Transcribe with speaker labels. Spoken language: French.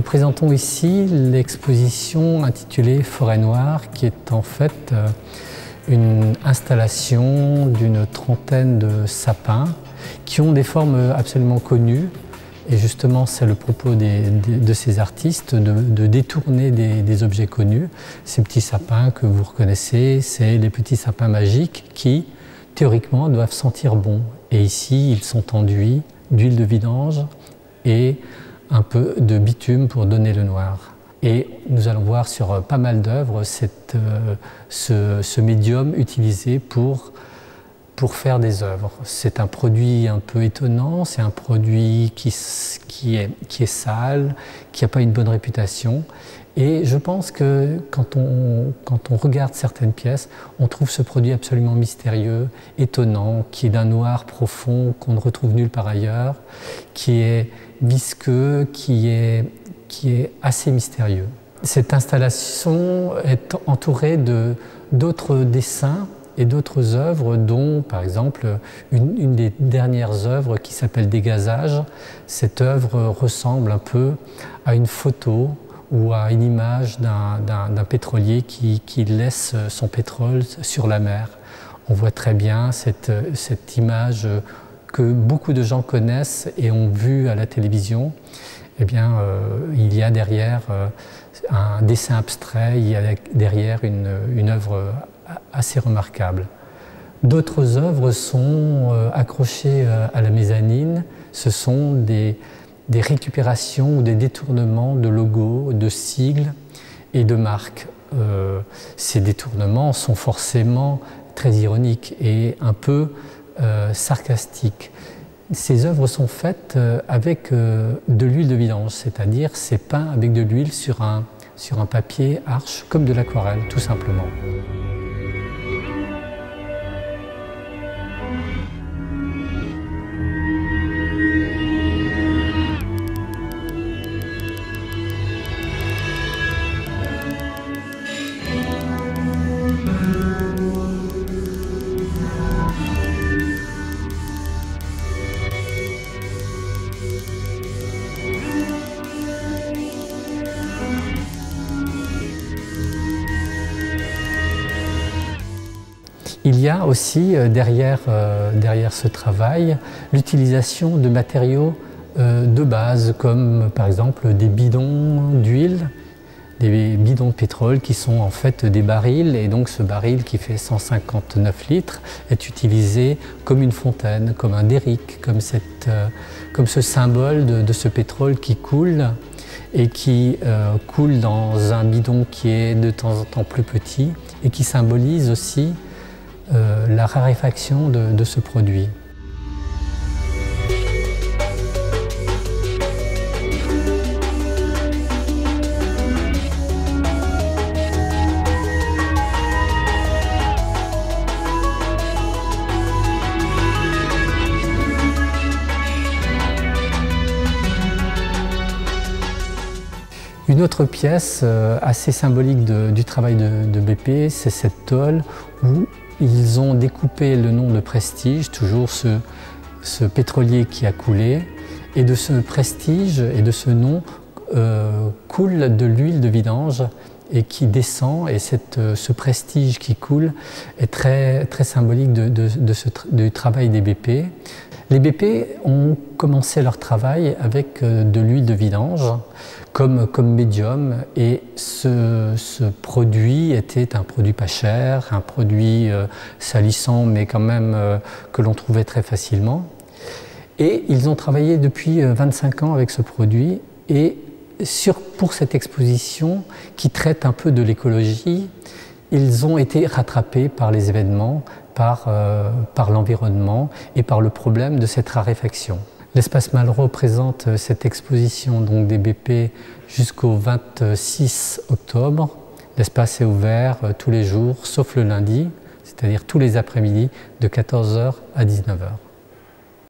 Speaker 1: présentons ici l'exposition intitulée Forêt Noire, qui est en fait une installation d'une trentaine de sapins qui ont des formes absolument connues. Et justement, c'est le propos de ces artistes de détourner des objets connus. Ces petits sapins que vous reconnaissez, c'est les petits sapins magiques qui, théoriquement, doivent sentir bon. Et ici, ils sont enduits d'huile de vidange et un peu de bitume pour donner le noir. Et nous allons voir sur pas mal d'œuvres ce médium utilisé pour faire des œuvres. C'est un produit un peu étonnant, c'est un produit qui est sale, qui n'a pas une bonne réputation. Et je pense que quand on regarde certaines pièces, on trouve ce produit absolument mystérieux, étonnant, qui est d'un noir profond qu'on ne retrouve nulle part ailleurs, qui est visqueux, qui est assez mystérieux. Cette installation est entourée d'autres dessins et d'autres œuvres, dont par exemple une des dernières œuvres qui s'appelle Dégazage. Cette œuvre ressemble un peu à une photo ou à une image d'un pétrolier qui laisse son pétrole sur la mer. On voit très bien cette image que beaucoup de gens connaissent et ont vue à la télévision. Eh bien, il y a derrière un dessin abstrait, il y a derrière une œuvre assez remarquable. D'autres œuvres sont accrochées à la mezzanine. Ce sont des récupérations ou des détournements de logos, de sigles et de marques. Ces détournements sont forcément très ironiques et un peu sarcastiques. Ces œuvres sont faites avec de l'huile de vidange, c'est-à-dire c'est peint avec de l'huile sur un papier arche, comme de l'aquarelle, tout simplement. Il y a aussi derrière ce travail l'utilisation de matériaux de base, comme par exemple des bidons d'huile, des bidons de pétrole qui sont en fait des barils, et donc ce baril qui fait 159 litres est utilisé comme une fontaine, comme un derrick, comme ce symbole de ce pétrole qui coule et qui coule dans un bidon qui est de temps en temps plus petit et qui symbolise aussi la raréfaction de ce produit. Une autre pièce assez symbolique du travail de BP, c'est cette tôle où ils ont découpé le nom de Prestige, toujours ce pétrolier qui a coulé, et de ce prestige et de ce nom coule de l'huile de vidange et qui descend, et ce prestige qui coule est très, très symbolique du travail des BP. Les BP ont commencé leur travail avec de l'huile de vidange comme médium, et ce produit était un produit pas cher, un produit salissant mais quand même que l'on trouvait très facilement. Et ils ont travaillé depuis 25 ans avec ce produit, et pour cette exposition qui traite un peu de l'écologie, ils ont été rattrapés par les événements, par l'environnement et par le problème de cette raréfaction. L'Espace Malraux présente cette exposition donc des BP jusqu'au 26 octobre. L'espace est ouvert tous les jours, sauf le lundi, c'est-à-dire tous les après-midi de 14 h à 19 h.